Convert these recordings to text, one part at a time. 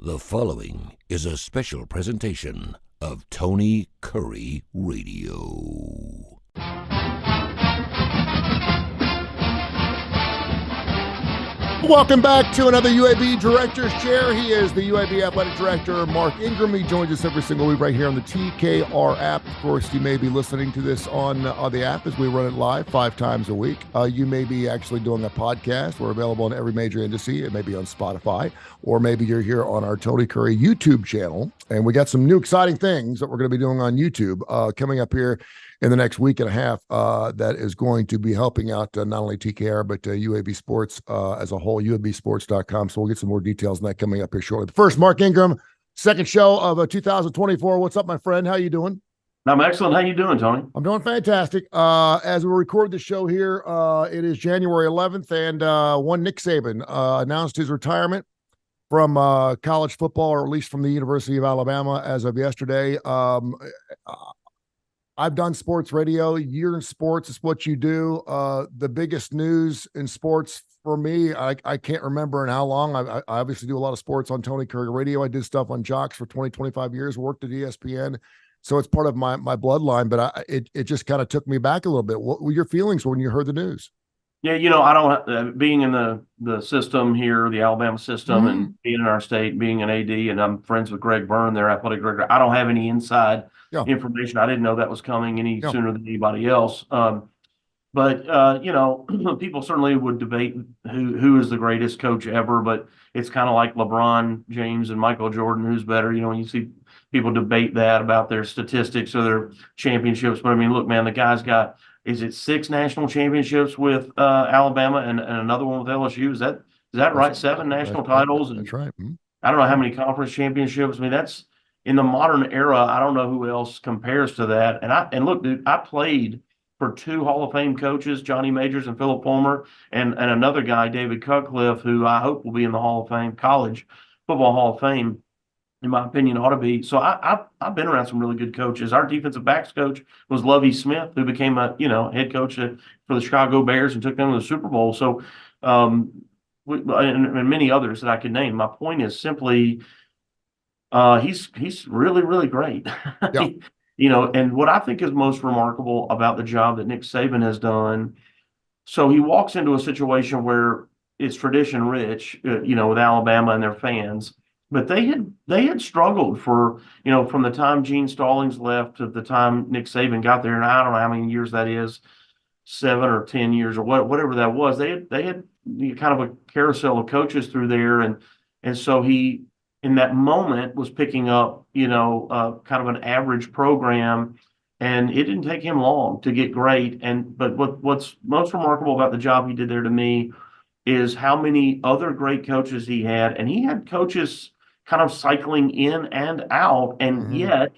The following is a special presentation of Tony Curry Radio. Welcome back to another UAB Director's Chair. He is the UAB Athletic Director, Mark Ingram. He joins us every single week right here on the TKR app. Of course, you may be listening to this on the app as we run it live 5 times a week. You may be actually doing a podcast. We're available on every major industry. It may be on Spotify, or maybe you're here on our Tony Curry YouTube channel. And we got some new exciting things that we're going to be doing on YouTube coming up here in the next week and a half that is going to be helping out not only TKR, but UAB Sports as a whole, UABsports.com. So we'll get some more details on that coming up here shortly. But first, Mark Ingram, second show of 2024. What's up, my friend? How you doing? I'm excellent. How you doing, Tony? I'm doing fantastic. As we record the show here, it is January 11th, and one Nick Saban announced his retirement from college football, or at least from the University of Alabama as of yesterday. I've done sports radio. You're in sports. It's what you do. The biggest news in sports for me, I can't remember in how long. I obviously do a lot of sports on Tony Curry Radio. I did stuff on Jocks for 20, 25 years, worked at ESPN. So it's part of my bloodline, but it just kind of took me back a little bit. What were your feelings when you heard the news? Yeah, I don't being in the system here, the Alabama system, and being in our state, being an AD, and I'm friends with Greg Byrne, their athletic director. I don't have any inside information. I didn't know that was coming any sooner than anybody else. But people certainly would debate who is the greatest coach ever, but it's kind of like LeBron James and Michael Jordan, who's better. When you see people debate that about their statistics or their championships. But I mean, look, man, the guy's got, is it 6 national championships with Alabama and another one with LSU? Is that right? 7 national titles. That's right. I don't know how many conference championships. I mean, that's in the modern era. I don't know who else compares to that. And look, dude, I played for 2 Hall of Fame coaches, Johnny Majors and Philip Fulmer, and another guy, David Cutcliffe, who I hope will be in the Hall of Fame, College Football Hall of Fame. In my opinion, ought to be. So I've been around some really good coaches. Our defensive backs coach was Lovie Smith, who became a head coach for the Chicago Bears and took them to the Super Bowl. So and many others that I could name. My point is simply, he's really, really great. Yeah. And what I think is most remarkable about the job that Nick Saban has done. So he walks into a situation where it's tradition rich, with Alabama and their fans. But they had struggled for, from the time Gene Stallings left to the time Nick Saban got there, and I don't know how many years that is, 7 or 10 years or whatever that was. They had kind of a carousel of coaches through there, and so he, in that moment, was picking up, kind of an average program, and it didn't take him long to get great. But what's most remarkable about the job he did there to me is how many other great coaches he had, and he had coaches kind of cycling in and out, and yet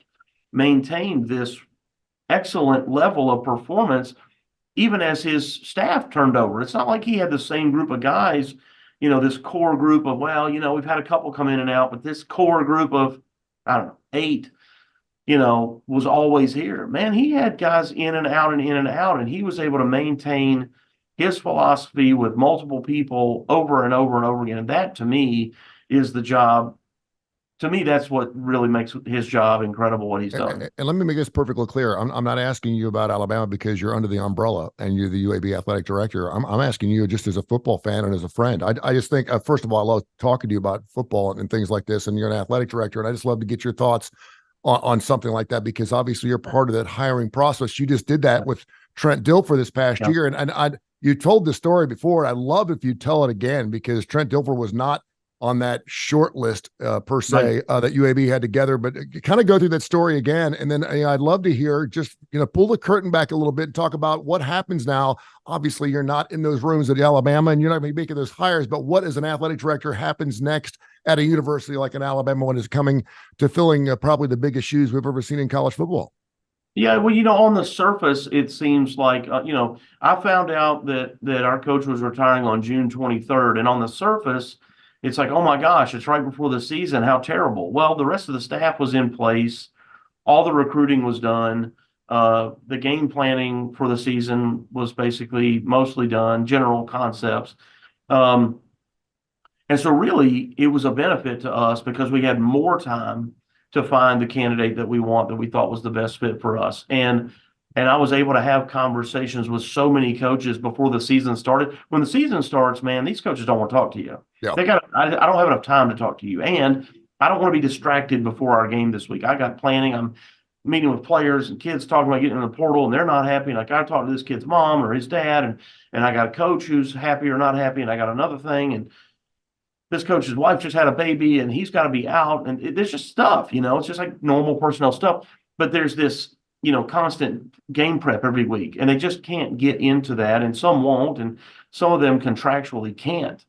maintained this excellent level of performance, even as his staff turned over. It's not like he had the same group of guys, this core group of, we've had a couple come in and out, but this core group of, I don't know, 8, was always here. Man, he had guys in and out and in and out, and he was able to maintain his philosophy with multiple people over and over and over again. And that, to me, is the job. To me, that's what really makes his job incredible, what he's done. And let me make this perfectly clear. I'm not asking you about Alabama because you're under the umbrella and you're the UAB athletic director. I'm asking you just as a football fan and as a friend. I just think, first of all, I love talking to you about football and things like this, and you're an athletic director, and I just love to get your thoughts on something like that, because obviously you're part of that hiring process. You just did that with Trent Dilfer this past year, and you told the story before, and I'd love if you tell it again, because Trent Dilfer was not on that short list per se that UAB had together, but kind of go through that story again. And then I'd love to hear, just, pull the curtain back a little bit and talk about what happens now. Obviously you're not in those rooms at Alabama and you're not going to be making those hires, but what as an athletic director happens next at a university like an Alabama when it's coming to filling probably the biggest shoes we've ever seen in college football? Yeah, well, on the surface, it seems like, I found out that our coach was retiring on June 23rd. And on the surface, it's like, oh my gosh, it's right before the season. How terrible. Well, the rest of the staff was in place. All the recruiting was done. The game planning for the season was basically mostly done, general concepts. And so really it was a benefit to us because we had more time to find the candidate that we want that we thought was the best fit for us. And I was able to have conversations with so many coaches before the season started. When the season starts, man, these coaches don't want to talk to you. Yeah. I don't have enough time to talk to you. And I don't want to be distracted before our game this week. I got planning. I'm meeting with players and kids talking about getting in the portal and they're not happy. And I got to talk to this kid's mom or his dad. And I got a coach who's happy or not happy. And I got another thing. And this coach's wife just had a baby and he's got to be out. And there's just stuff, it's just like normal personnel stuff. But there's this, constant game prep every week. And they just can't get into that. And some won't. And some of them contractually can't.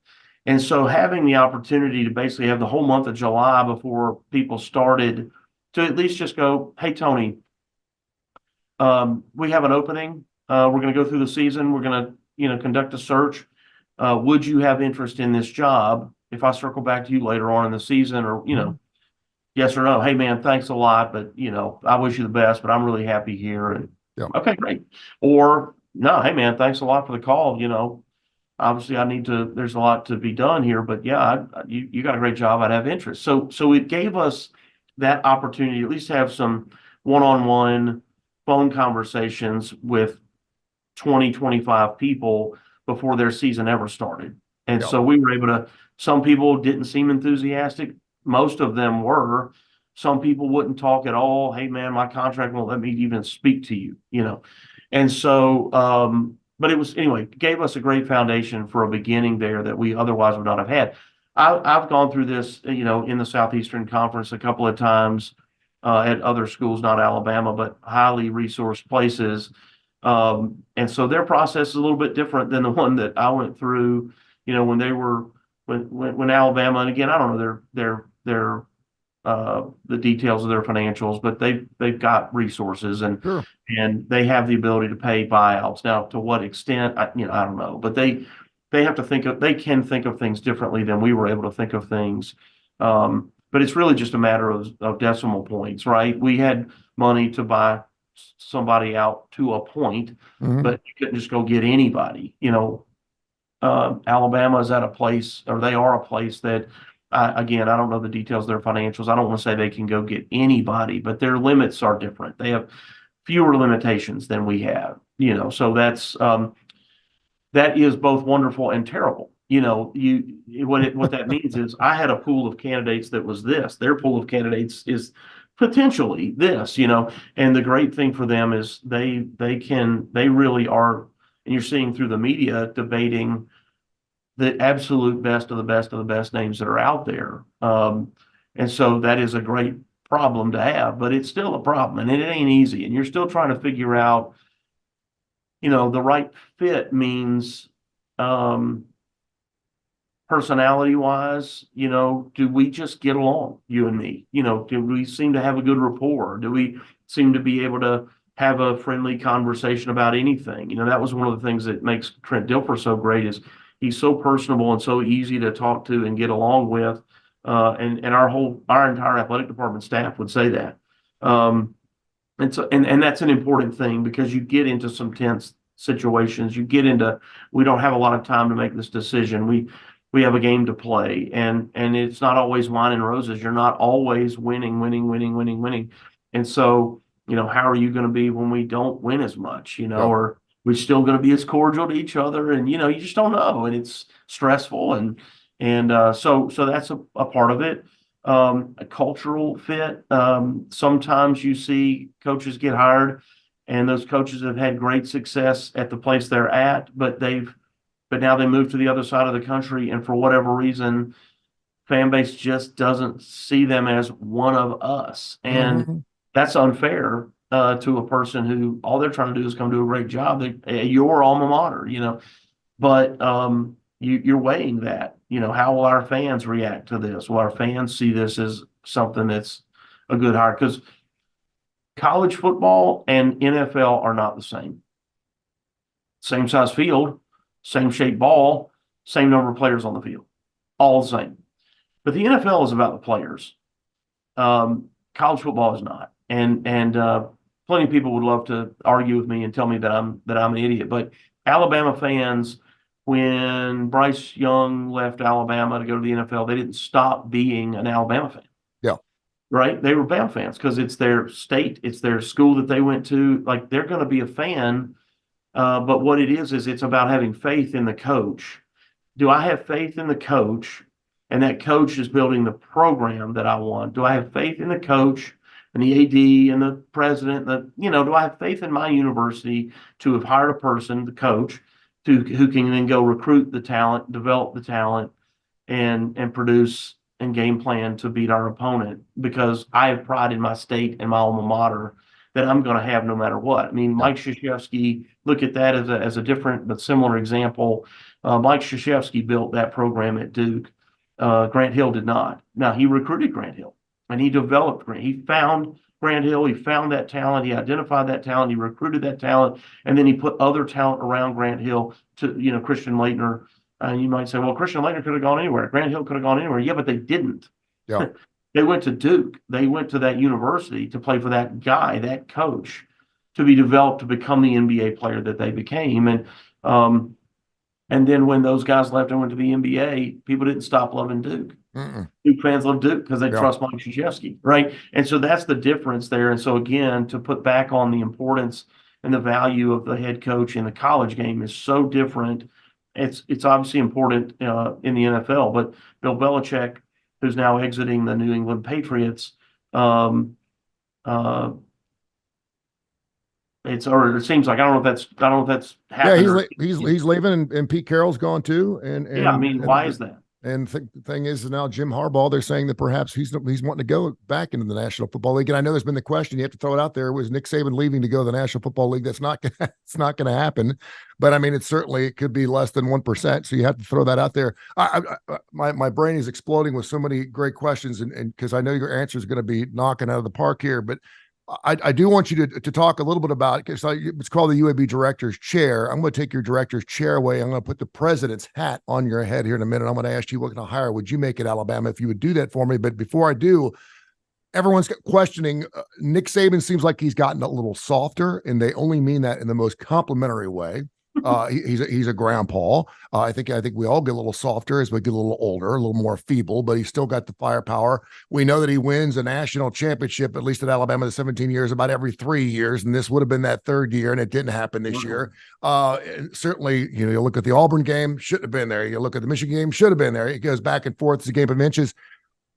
And so having the opportunity to basically have the whole month of July before people started to at least just go, hey, Tony, we have an opening. We're going to go through the season. We're going to, conduct a search. Would you have interest in this job if I circle back to you later on in the season or, yes or no? Hey, man, thanks a lot. But, I wish you the best, but I'm really happy here. And Yeah. okay, great. Or no, hey, man, thanks a lot for the call. Obviously there's a lot to be done here, but yeah, you got a great job. I'd have interest. So it gave us that opportunity to at least have some one-on-one phone conversations with 20, 25 people before their season ever started. And Yeah. so we were able to, some people didn't seem enthusiastic. Most of them were. Some people wouldn't talk at all. Hey, man, my contract won't let me even speak to you, And so, but it was, anyway, gave us a great foundation for a beginning there that we otherwise would not have had. I've gone through this, in the Southeastern Conference a couple of times at other schools, not Alabama, but highly resourced places. And so their process is a little bit different than the one that I went through, when they were, when Alabama, and again, I don't know their the details of their financials, but they've got resources and Sure. and they have the ability to pay buyouts. Now, to what extent, I don't know, but they can think of things differently than we were able to think of things. But it's really just a matter of decimal points, right? We had money to buy somebody out to a point, Mhm. but you couldn't just go get anybody. Alabama is at a place, or they are a place that, again, I don't know the details of their financials. I don't want to say they can go get anybody, but their limits are different. They have fewer limitations than we have, so that is both wonderful and terrible. What that means is I had a pool of candidates that was this. Their pool of candidates is potentially this, and the great thing for them is they really are, and you're seeing through the media debating the absolute best of the best of the best names that are out there. And so that is a great problem to have, but it's still a problem and it ain't easy. And you're still trying to figure out, the right fit means, personality wise, do we just get along, you and me? Do we seem to have a good rapport? Do we seem to be able to have a friendly conversation about anything? That was one of the things that makes Trent Dilfer so great is he's so personable and so easy to talk to and get along with. And our entire athletic department staff would say that. And that's an important thing because you get into some tense situations. We don't have a lot of time to make this decision. We have a game to play, and it's not always wine and roses. You're not always winning. And so, how are you going to be when we don't win as much, or we're still going to be as cordial to each other? And, you just don't know. And it's stressful. So that's a part of it. A cultural fit. Sometimes you see coaches get hired and those coaches have had great success at the place they're at, but now they move to the other side of the country, and for whatever reason, fan base just doesn't see them as one of us. And that's unfair to a person who all they're trying to do is come do a great job. Your alma mater, but you're weighing that. How will our fans react to this? Will our fans see this as something that's a good hire? Because college football and NFL are not the same. Same size field, same shaped ball, same number of players on the field, all the same. But the NFL is about the players. College football is not. And plenty of people would love to argue with me and tell me that I'm an idiot. But Alabama fans when Bryce Young left Alabama to go to the NFL, they didn't stop being an Alabama fan. Yeah. Right? They were Bama fans because it's their state, it's their school that they went to. Like they're going to be a fan. But what it is it's about having faith in the coach. Do I have faith in the coach? And that coach is building the program that I want. Do I have faith in the coach and the AD and the president? Do I have faith in my university to have hired a person, the coach, who can then go recruit the talent, develop the talent, and produce and game plan to beat our opponent? Because I have pride in my state and my alma mater that I'm going to have no matter what. I mean, Mike Krzyzewski, look at that as a different but similar example. Mike Krzyzewski built that program at Duke. Grant Hill did not. Now, he recruited Grant Hill, and he developed Grant. He found Grant Hill. He found that talent. He identified that talent. He recruited that talent, and then he put other talent around Grant Hill to, Christian Laettner. And you might say, well, Christian Laettner could have gone anywhere. Grant Hill could have gone anywhere. Yeah, but they didn't. Yeah. They went to Duke. They went to that university to play for that guy, that coach, to be developed to become the NBA player that they became. And then when those guys left and went to the NBA, people didn't stop loving Duke. Duke fans love Duke because they trust Mike Krzyzewski, right? And so that's the difference there. And so again, to put back on the importance and the value of the head coach in the college game is so different. It's obviously important in the NFL, but Bill Belichick, who's now exiting the New England Patriots, it seems like I don't know if that's happening. Yeah, he's leaving, and Pete Carroll's gone too. And yeah, I mean, why is that? And the thing is now Jim Harbaugh, they're saying that perhaps he's wanting to go back into the National Football League. And I know there's been the question, you have to throw it out there, was Nick Saban leaving to go to the National Football League? That's not it's not going to happen. But I mean, it could be less than 1%. So you have to throw that out there. My brain is exploding with so many great questions, and because I know your answer is going to be knocking out of the park here, but I do want you to talk a little bit about it, because it's called the UAB Director's Chair. I'm going to take your Director's Chair away. I'm going to put the President's hat on your head here in a minute. I'm going to ask you what kind of hire would you make at Alabama if you would do that for me. But before I do, everyone's questioning. Nick Saban seems like he's gotten a little softer, and they only mean that in the most complimentary way. He's a grandpa. I think we all get a little softer as we get a little older, a little more feeble, but he's still got the firepower. We know that he wins a national championship, at least at Alabama, the 17 years, about every 3 years, and this would have been that third year, and it didn't happen this year. Certainly, you look at the Auburn game, shouldn't have been there. You look at the Michigan game, should have been there. It goes back and forth. It's a game of inches.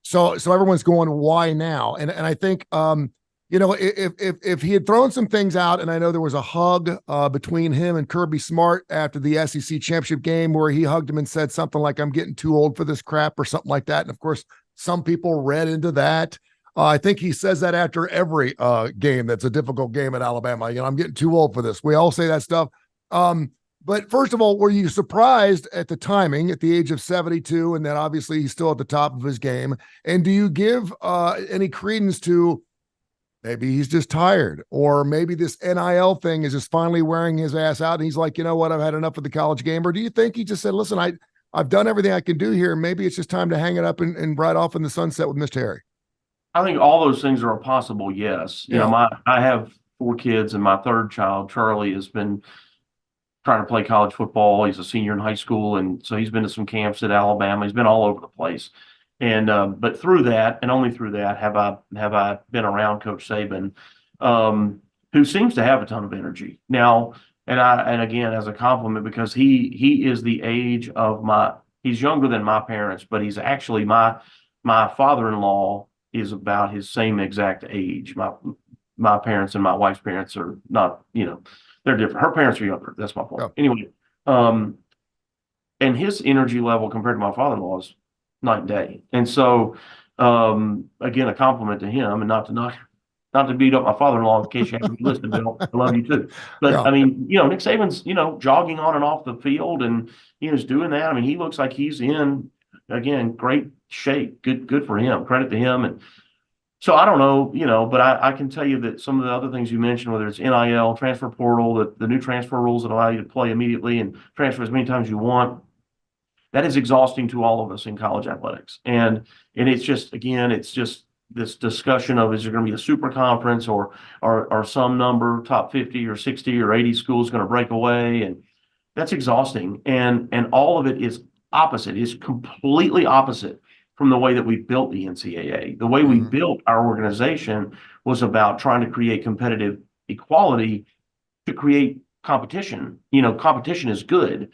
So everyone's going, why now? And I think if he had thrown some things out, and I know there was a hug between him and Kirby Smart after the SEC championship game where he hugged him and said something like, I'm getting too old for this crap or something like that. And of course, some people read into that. I think he says that after every game that's a difficult game at Alabama. I'm getting too old for this. We all say that stuff. But first of all, were you surprised at the timing at the age of 72? And then obviously he's still at the top of his game. And do you give any credence to maybe he's just tired, or maybe this NIL thing is just finally wearing his ass out and he's like, you know what, I've had enough of the college game? Or do you think he just said, listen, I've done everything I can do here. Maybe it's just time to hang it up and ride off in the sunset with Miss Terry? I think all those things are possible, yes. I have 4 kids, and my third child, Charlie, has been trying to play college football. He's a senior in high school, and so he's been to some camps at Alabama. He's been all over the place. And but through that, and only through that, have I been around Coach Saban, who seems to have a ton of energy now. And again, as a compliment, because he is the age of he's younger than my parents, but he's actually my father-in-law is about his same exact age. My parents and my wife's parents are not, they're different. Her parents are younger. That's my point. Oh. Anyway, and his energy level compared to my father-in-law is night and day. And so, again, a compliment to him, and not to beat up my father-in-law in case you haven't listened, Bill. I love you too. But I mean, Nick Saban's, jogging on and off the field, and he's doing that. I mean, he looks like he's in, again, great shape. Good for him. Credit to him. And so I don't know, but I can tell you that some of the other things you mentioned, whether it's NIL, transfer portal, the new transfer rules that allow you to play immediately and transfer as many times as you want, that is exhausting to all of us in college athletics. And it's just, again, it's just this discussion of, is there going to be a super conference, or some number, top 50 or 60 or 80 schools going to break away? And That's exhausting. And all of it is opposite, is completely opposite from the way that we built the NCAA. The way we Mhm. built our organization was about trying to create competitive equality to create competition. Competition is good.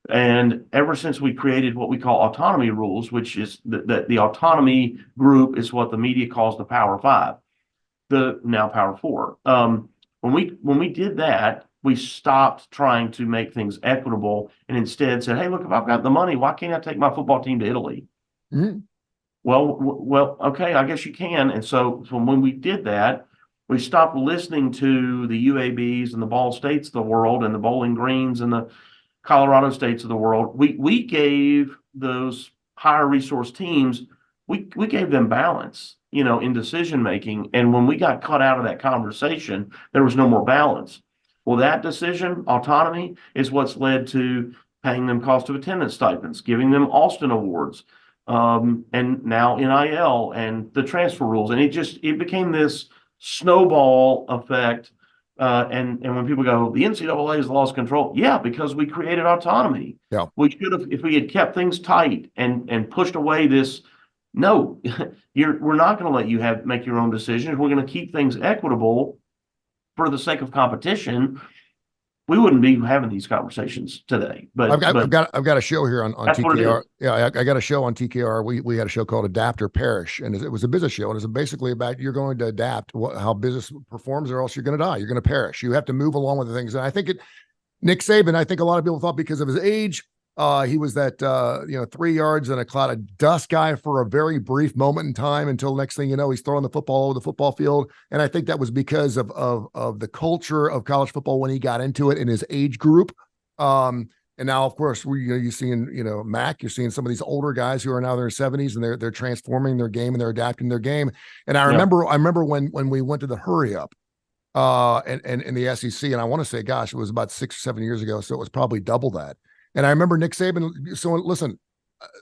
And ever since we created what we call autonomy rules, which is the autonomy group is what the media calls the Power Five, the now Power Four. When we did that, we stopped trying to make things equitable and instead said, "Hey, look, if I've got the money, why can't I take my football team to Italy?" Mhm. Well, okay, I guess you can. And so when we did that, we stopped listening to the UABs and the Ball States of the world and the Bowling Greens and the Colorado States of the world. We gave those higher resource teams, we gave them balance, in decision making. And when we got cut out of that conversation, there was no more balance. Well, that decision, autonomy, is what's led to paying them cost of attendance stipends, giving them Austin awards, and now NIL and the transfer rules. And it became this snowball effect. And when people go, the NCAA has lost control. Yeah, because we created autonomy. Yeah. We should have, if we had kept things tight and pushed away this, no, we're not going to let you make your own decisions. We're going to keep things equitable for the sake of competition. We wouldn't be having these conversations today. I've But got but I've got I've got a show here on that's what it TKR. is. Yeah, I got a show on TKR. We had a show called Adapt or Perish, and it was a business show, and it's basically about you're going to adapt how business performs, or else you're going to die. You're going to perish. You have to move along with the things. And I think Nick Saban, I think a lot of people thought because of his age, he was that 3 yards and a cloud of dust guy for a very brief moment in time until next thing you know, he's throwing the football over the football field. And I think that was because of the culture of college football when he got into it in his age group. And now, of course, you're seeing, Mac, you're seeing some of these older guys who are now in their 70s and they're transforming their game and they're adapting their game. And I Yeah. remember when we went to the hurry up and in the SEC, and I want to say, gosh, it was about 6 or 7 years ago, so it was probably double that. And I remember Nick Saban. So listen,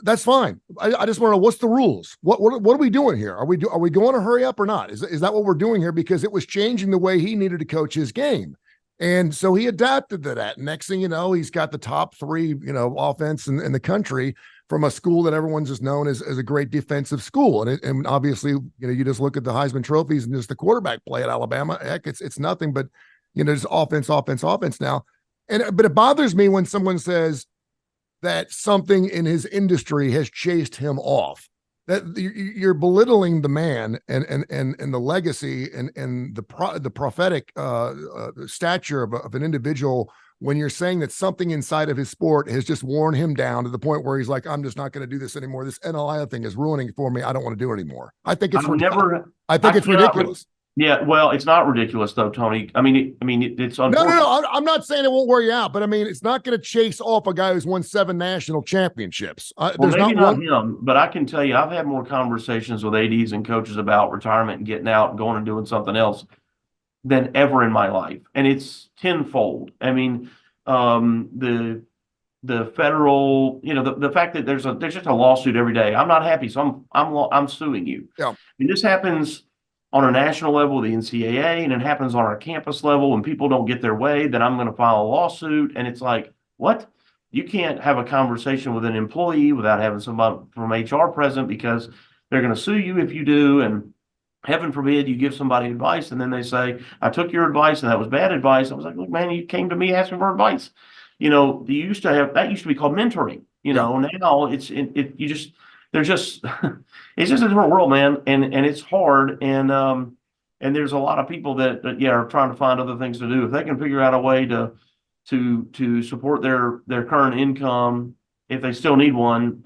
that's fine. I just want to know what's the rules. What are we doing here? Are we going to hurry up or not? Is that what we're doing here? Because it was changing the way he needed to coach his game. And so he adapted to that. Next thing you know, he's got the top 3, offense in the country from a school that everyone's just known as a great defensive school. And obviously, you just look at the Heisman trophies and just the quarterback play at Alabama. Heck, it's nothing but, just offense now. But it bothers me when someone says that something in his industry has chased him off. That you're belittling the man and the legacy and the prophetic stature of an individual when you're saying that something inside of his sport has just worn him down to the point where he's like, I'm just not going to do this anymore. This NIL thing is ruining it for me. I don't want to do it anymore. I think it's ridiculous. Yeah, well, it's not ridiculous though, Tony. It's unfortunate. No. I'm not saying it won't wear you out, but I mean, it's not going to chase off a guy who's won 7 national championships. Well, There's maybe not one. him, but I can tell you, I've had more conversations with ADs and coaches about retirement and getting out and going and doing something else than ever in my life, and it's tenfold. The federal, the fact that there's just a lawsuit every day. I'm not happy, so I'm suing you. Yeah. And this happens on a national level, the NCAA, and it happens on our campus level. When people don't get their way, then I'm going to file a lawsuit. And it's like, what? You can't have a conversation with an employee without having somebody from HR present because they're going to sue you if you do. And heaven forbid you give somebody advice and then they say, I took your advice and that was bad advice. I was like, look, man, you came to me asking for advice. That used to be called mentoring. Now there's just it's just a different world, man, and it's hard, and there's a lot of people that are trying to find other things to do. If they can figure out a way to support their current income, if they still need one,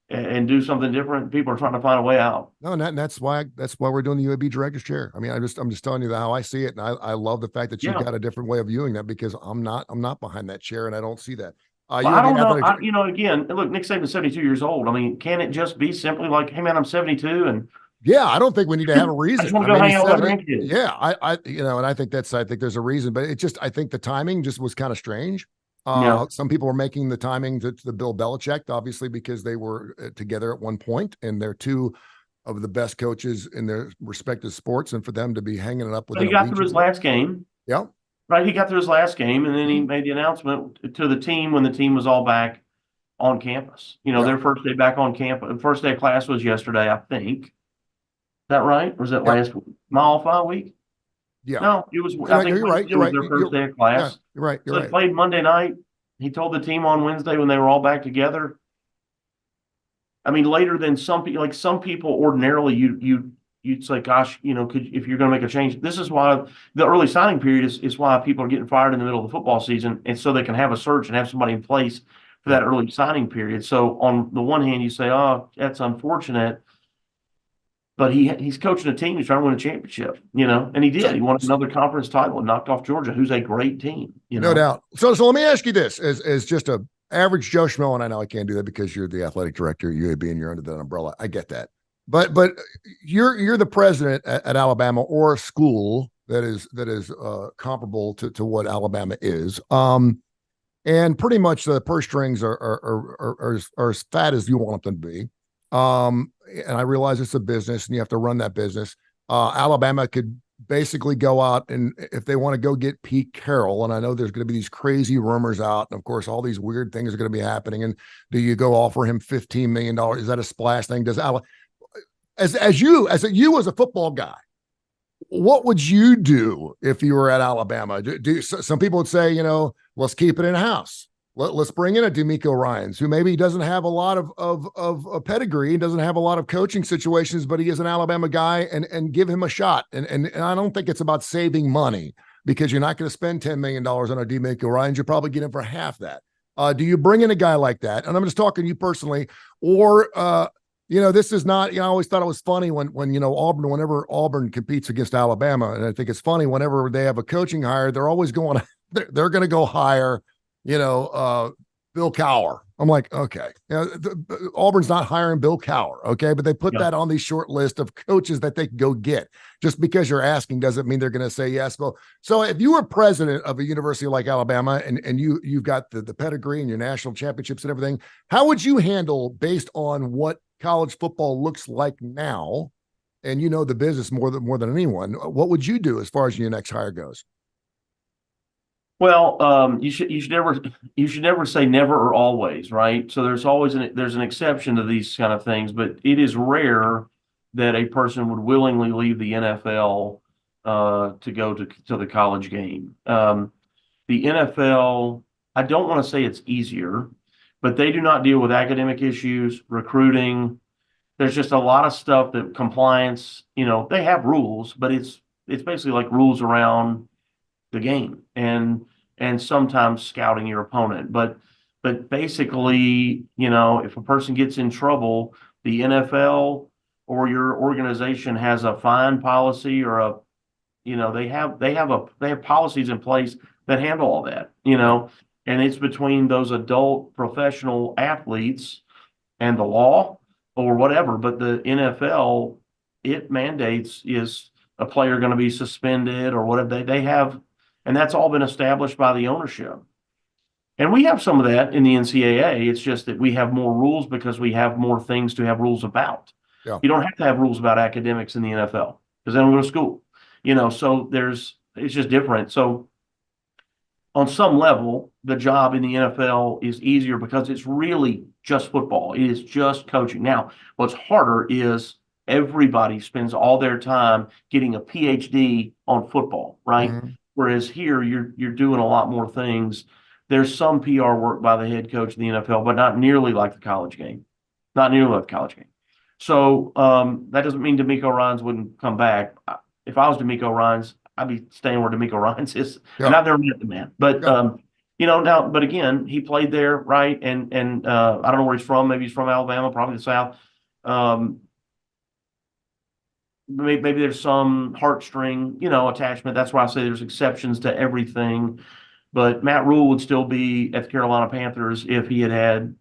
and do something different, people are trying to find a way out. No, and that's why we're doing the UAB director's chair. I mean, I'm just telling you how I see it, and I love the fact that you've got a different way of viewing that because I'm not behind that chair, and I don't see that. Well, I don't know. Again, look, Nick Saban's 72 years old. I mean, can it just be simply like, hey, man, I'm 72 and yeah, I don't think we need to have a reason. I just want to go hang out with my grandkids. Yeah, I and I think there's a reason, but I think the timing just was kind of strange. Some people were making the timing to the Bill Belichick, obviously, because they were together at one point, and they're 2 of the best coaches in their respective sports, and for them to be hanging it up with. He got through his last game. Yeah. Right. He got through his last game, and then he made the announcement to the team when the team was all back on campus. Yeah. Their first day back on campus. First day of class was yesterday, I think. Is that right? Or was that Yeah. last week? Mile 5 week? Yeah. No, it was. No, I think you're right. Wednesday You're was right. their first day of Yeah. class. You're right. You're So they right. played Monday night. He told the team on Wednesday when they were all back together. I mean, later than some people, like some people ordinarily, you'd say, gosh, if you're going to make a change, this is why the early signing period is why people are getting fired in the middle of the football season, and so they can have a search and have somebody in place for Yeah. that early signing period. So on the one hand, you say, oh, that's unfortunate, but he's coaching a team. He's trying to win a championship, and he did. So, He won another conference title and knocked off Georgia, who's a great team, no doubt. So let me ask you this: as just a average Joe Schmo, and I know I can't do that because you're the athletic director at UAB and you're under that umbrella. I get that, but you're the president at Alabama, or a school that is comparable to what Alabama is. And pretty much the purse strings are as fat as you want them to be. And I realize it's a business and you have to run that business. Alabama could basically go out, and if they want to go get Pete Carroll, and I know there's going to be these crazy rumors out, and of course all these weird things are going to be happening. And do you go offer him $15 million? Is that a splash thing? Does you as a football guy, what would you do if you were at Alabama? Some people would say, let's keep it in house. Let's bring in a D'Amico Ryans, who maybe doesn't have a lot of a pedigree, doesn't have a lot of coaching situations, but he is an Alabama guy, and give him a shot. And I don't think it's about saving money, because you're not going to spend $10 million on a D'Amico Ryans. You'll probably get him for half that. Do you bring in a guy like that? And I'm just talking to you personally, or this is not, I always thought it was funny when Auburn, whenever Auburn competes against Alabama, and I think it's funny whenever they have a coaching hire, they're always going, they're going to go hire, Bill Cowher. I'm like, okay, Auburn's not hiring Bill Cowher, okay, but they put that on the short list of coaches that they can go get. Just because you're asking doesn't mean they're going to say yes. Well, so if you were president of a university like Alabama, and you've got the pedigree and your national championships and everything, how would you handle, based on what college football looks like now, and the business more than anyone, what would you do as far as your next hire goes? Well, you should never say never or always, right? So there's an exception to these kind of things, but it is rare that a person would willingly leave the NFL to go to the college game. The NFL, I don't want to say it's easier, but they do not deal with academic issues, recruiting. There's just a lot of stuff that compliance, they have rules, but it's basically like rules around the game and sometimes scouting your opponent. But basically, if a person gets in trouble, the NFL or your organization has a fine policy, or they have policies in place that handle all that, and it's between those adult professional athletes and the law or whatever. But the NFL, it mandates, is a player going to be suspended or whatever. They have, and that's all been established by the ownership. And we have some of that in the NCAA. It's just that we have more rules because we have more things to have rules about. Yeah. You don't have to have rules about academics in the NFL because they don't go to school. So it's just different. So on some level, the job in the NFL is easier because it's really just football. It is just coaching. Now, what's harder is everybody spends all their time getting a PhD on football, right? Mm-hmm. Whereas here, you're doing a lot more things. There's some PR work by the head coach in the NFL, but not nearly like the college game. Not nearly like the college game. So that doesn't mean D'Amico Ryans wouldn't come back. If I was D'Amico Ryans, I'd be staying where D'Amico Ryans is. Yeah. And I've never met the man. But now, but again, he played there, right? And I don't know where he's from. Maybe he's from Alabama, probably the South. Maybe there's some heartstring, attachment. That's why I say there's exceptions to everything. But Matt Rule would still be at the Carolina Panthers if he had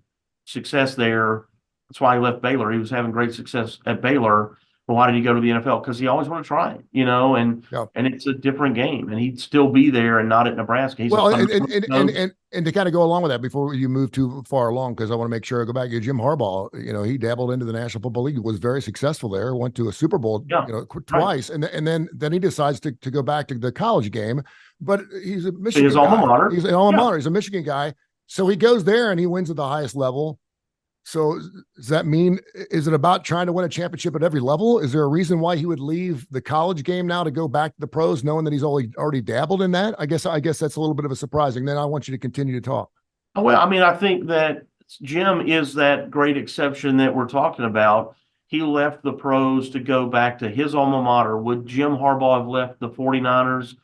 success there. That's why he left Baylor. He was having great success at Baylor. Well, why did he go to the NFL? Because he always wanted to try it, Yeah. and it's a different game, and he'd still be there and not at Nebraska. He's a Well, phenomenal coach. and to kind of go along with that before you move too far along, because I want to make sure I go back. Jim Harbaugh, he dabbled into the National Football League, was very successful there, went to a Super Bowl, Yeah, right. twice, and then he decides to go back to the college game. But he's a To his Michigan alma guy. mater. He's an alma Yeah. mater. He's a Michigan guy, so he goes there and he wins at the highest level. So does that mean, is it about trying to win a championship at every level? Is there a reason why he would leave the college game now to go back to the pros, knowing that he's already dabbled in that? I guess that's a little bit of a surprising. Then I want you to continue to talk. Well, I mean, I think that Jim is that great exception that we're talking about. He left the pros to go back to his alma mater. Would Jim Harbaugh have left the 49ers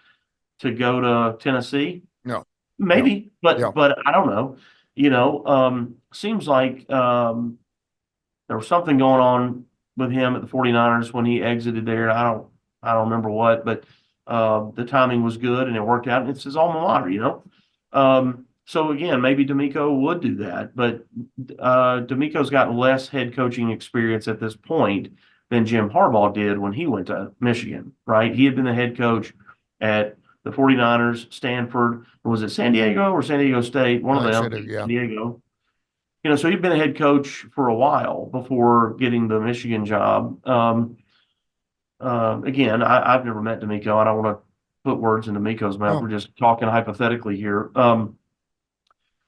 to go to Tennessee? No. Maybe, Yeah. but I don't know. Seems like there was something going on with him at the 49ers when he exited there. I don't remember what, but the timing was good and it worked out. And it's his alma mater. So again, maybe D'Amico would do that, but D'Amico's got less head coaching experience at this point than Jim Harbaugh did when he went to Michigan, right? He had been the head coach at the 49ers, Stanford, or was it San Diego or San Diego State? One of them, Yeah. San Diego. So he'd been a head coach for a while before getting the Michigan job. Again, I've never met D'Amico. I don't want to put words in D'Amico's mouth. Oh. We're just talking hypothetically here.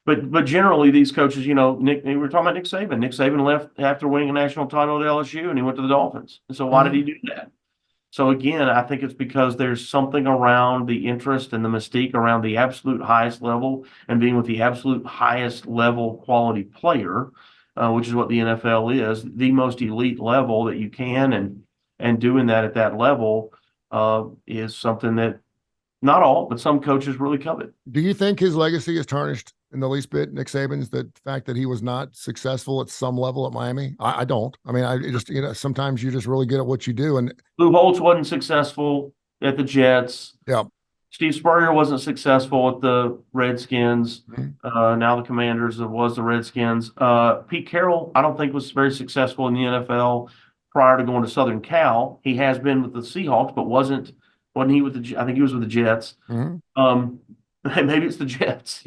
But generally, these coaches, we were talking about Nick Saban. Nick Saban left after winning a national title at LSU, and he went to the Dolphins. And so why did he do that? So again, I think it's because there's something around the interest and the mystique around the absolute highest level and being with the absolute highest level quality player, which is what the NFL is, the most elite level that you can, and doing that at that level is something that not all, but some coaches really covet. Do you think his legacy is tarnished in the least bit, Nick Saban's, the fact that he was not successful at some level at Miami? I don't. I mean, I just, sometimes you're just really good at what you do. And Lou Holtz wasn't successful at the Jets. yeah. Steve Spurrier wasn't successful at the Redskins. Mm-hmm. Now the Commanders was the Redskins. Pete Carroll, I don't think was very successful in the NFL prior to going to Southern Cal. He has been with the Seahawks, but wasn't he with I think he was with the Jets. Mm-hmm. Maybe it's the Jets,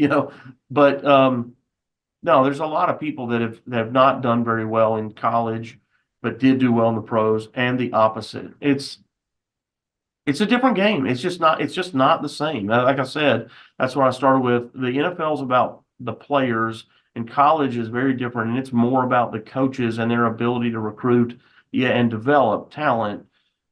but no, there's a lot of people that have not done very well in college, but did do well in the pros, and the opposite. It's a different game. It's just not the same. Like I said, that's what I started with. The NFL is about the players, and college is very different, and it's more about the coaches and their ability to recruit, and develop talent.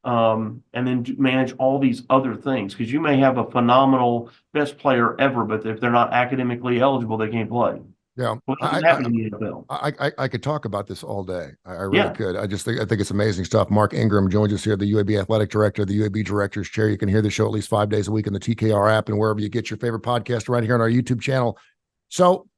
And then manage all these other things, because you may have a phenomenal best player ever, but if they're not academically eligible, they can't play. Yeah. Well, that doesn't happen in the NFL. I could talk about this all day. I really could. I think it's amazing stuff. Mark Ingram joins us here, the UAB athletic director, the UAB director's chair. You can hear the show at least 5 days a week on the TKR app and wherever you get your favorite podcast, right here on our YouTube channel. So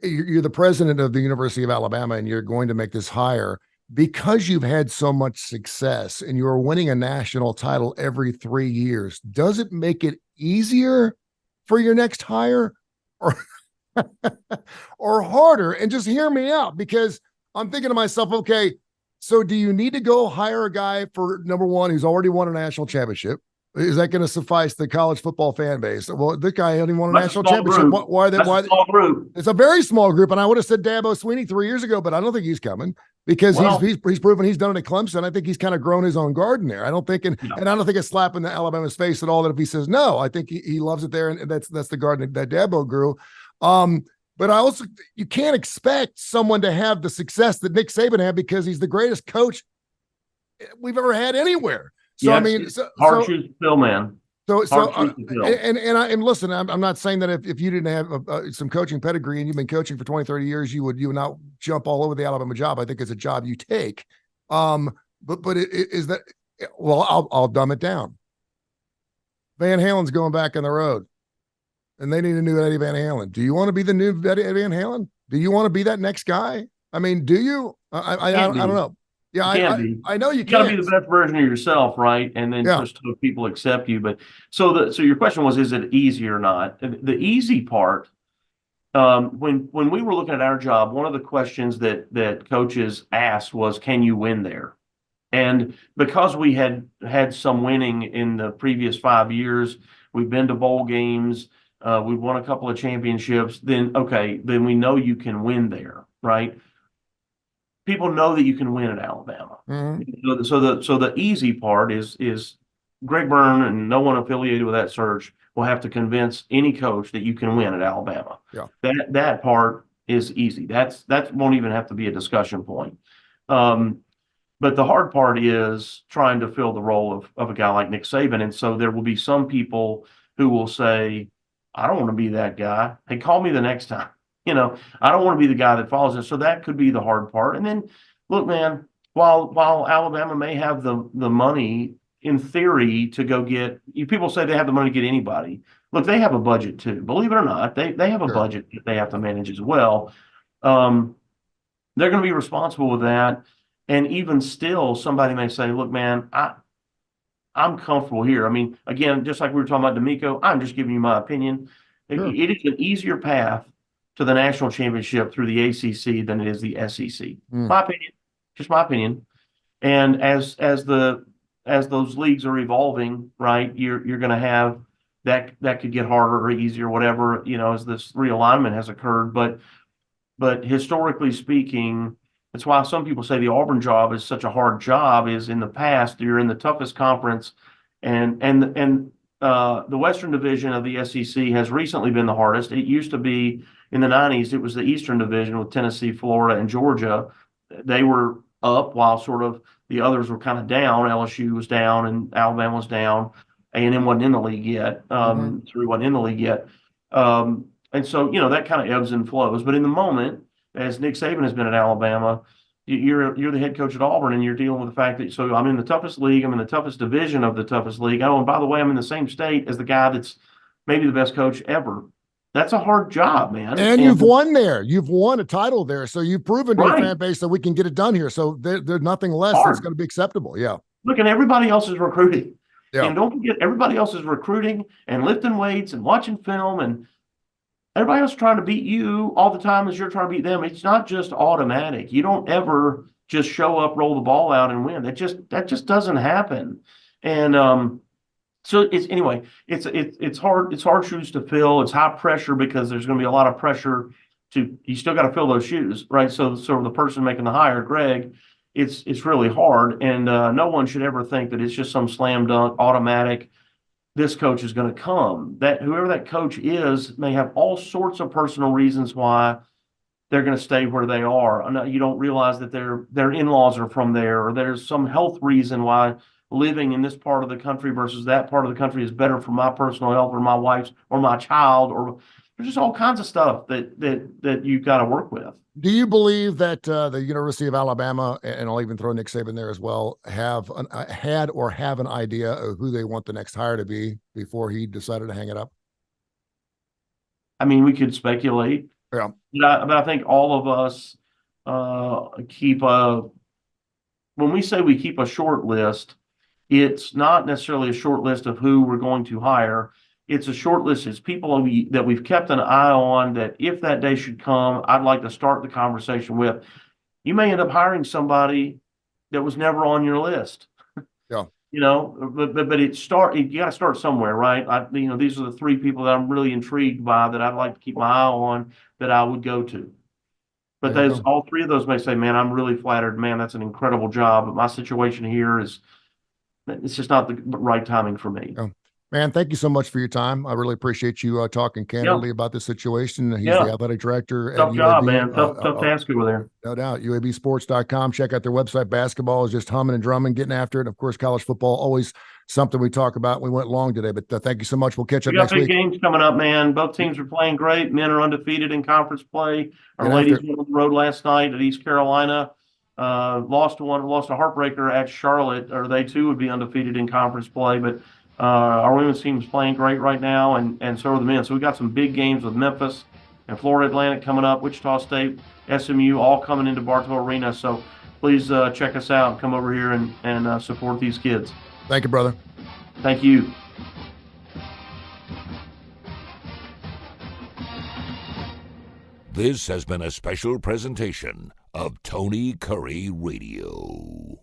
you're the president of the University of Alabama, and you're going to make this hire because you've had so much success and you're winning a national title every 3 years. Does it make it easier for your next hire, or harder? And just hear me out, because I'm thinking to myself, okay, so do you need to go hire a guy for number one who's already won a national championship? Is that going to suffice the college football fan base? Well, this guy hasn't even won a national championship. Why? A small group. It's a very small group, and I would have said Dabo Swinney 3 years ago, but I don't think he's coming, because he's proven he's done it at Clemson. I think he's kind of grown his own garden there. I don't think, and I don't think it's slapping the Alabama's face at all that if he says no. I think he loves it there, and that's the garden that Dabo grew. But you can't expect someone to have the success that Nick Saban had, because he's the greatest coach we've ever had anywhere. So I mean, hard truth to fill, man. And listen, I'm not saying that if you didn't have some coaching pedigree and you've been coaching for 20, 30 years, you would not jump all over the Alabama job. I think it's a job you take. But it is that, well, I'll dumb it down. Van Halen's going back on the road, and they need a new Eddie Van Halen. Do you want to be the new Eddie Van Halen? Do you want to be that next guy? I mean, do you? I don't know. Yeah, I know you got to be the best version of yourself, right? And then just hope people accept you. But so your question was, is it easy or not? The easy part, when we were looking at our job, one of the questions that coaches asked was, can you win there? And because we had some winning in the previous 5 years, we've been to bowl games, we've won a couple of championships, then we know you can win there, right? People know that you can win at Alabama. Mm-hmm. So the easy part is Greg Byrne and no one affiliated with that search will have to convince any coach that you can win at Alabama. Yeah. That part is easy. That won't even have to be a discussion point. But the hard part is trying to fill the role of a guy like Nick Saban. And so there will be some people who will say, I don't want to be that guy. Hey, call me the next time. I don't want to be the guy that follows it. So that could be the hard part. And then look, man, while Alabama may have the money in theory to go get, people say they have the money to get anybody. Look, they have a budget too. Believe it or not, they have a Sure. budget that they have to manage as well. They're going to be responsible with that. And even still, somebody may say, look, man, I'm comfortable here. I mean, again, just like we were talking about D'Amico, I'm just giving you my opinion. Sure. It is an easier path to the national championship through the ACC than it is the SEC. My opinion, just my opinion. And as those leagues are evolving, right, you're going to have that could get harder or easier, whatever, as this realignment has occurred. But historically speaking, that's why some people say the Auburn job is such a hard job. Is in the past you're in the toughest conference, and the Western Division of the SEC has recently been the hardest. It used to be in the 90s. It was the Eastern Division with Tennessee, Florida, and Georgia. They were up while sort of the others were kind of down. LSU was down and Alabama was down. A&M wasn't in the league yet. Missouri wasn't in the league yet. And so, that kind of ebbs and flows. But in the moment, as Nick Saban has been at Alabama, you're the head coach at Auburn, and you're dealing with the fact that, so I'm in the toughest league, I'm in the toughest division of the toughest league. Oh, and by the way, I'm in the same state as the guy that's maybe the best coach ever. That's a hard job, man. And you've won there. You've won a title there. So you've proven to your fan base that we can get it done here. So there's nothing less that's going to be acceptable. Yeah. Look, and everybody else is recruiting. Yeah. And don't forget, everybody else is recruiting and lifting weights and watching film, and everybody else trying to beat you all the time as you're trying to beat them. It's not just automatic. You don't ever just show up, roll the ball out, and win. That just doesn't happen. And so it's hard. It's hard shoes to fill. It's high pressure because there's going to be a lot of pressure you still got to fill those shoes, right? So the person making the hire, Greg, it's really hard. And no one should ever think that it's just some slam dunk automatic. This coach is going to come. That whoever that coach is may have all sorts of personal reasons why they're going to stay where they are. You don't realize that their in-laws are from there, or there's some health reason why living in this part of the country versus that part of the country is better for my personal health or my wife's or my child, or there's just all kinds of stuff that you've got to work with. Do you believe that the University of Alabama, and I'll even throw Nick Saban there as well, have an idea of who they want the next hire to be before he decided to hang it up? I mean, we could speculate. Yeah. But I think all of us when we say we keep a short list, it's not necessarily a short list of who we're going to hire. It's a short list. It's people that we've kept an eye on that if that day should come, I'd like to start the conversation with. You may end up hiring somebody that was never on your list. Yeah. But you got to start somewhere, right? These are the three people that I'm really intrigued by that I'd like to keep my eye on that I would go to. But all three of those may say, man, I'm really flattered. Man, that's an incredible job. But my situation here it's just not the right timing for me. Yeah. Man, thank you so much for your time. I really appreciate you talking candidly about this situation. He's the athletic director at UAB. Tough job, man. Tough task over there. No doubt. UABsports.com. Check out their website. Basketball is just humming and drumming, getting after it. Of course, college football, always something we talk about. We went long today, but thank you so much. We'll catch up next week. We got big games coming up, man. Both teams are playing great. Men are undefeated in conference play. Our ladies went on the road last night at East Carolina. Lost a heartbreaker at Charlotte, or they too would be undefeated in conference play. But our women's team is playing great right now, and so are the men. So we got some big games with Memphis and Florida Atlantic coming up, Wichita State, SMU, all coming into Bartow Arena. So please check us out and come over here and support these kids. Thank you, brother. Thank you. This has been a special presentation of Tony Curry Radio.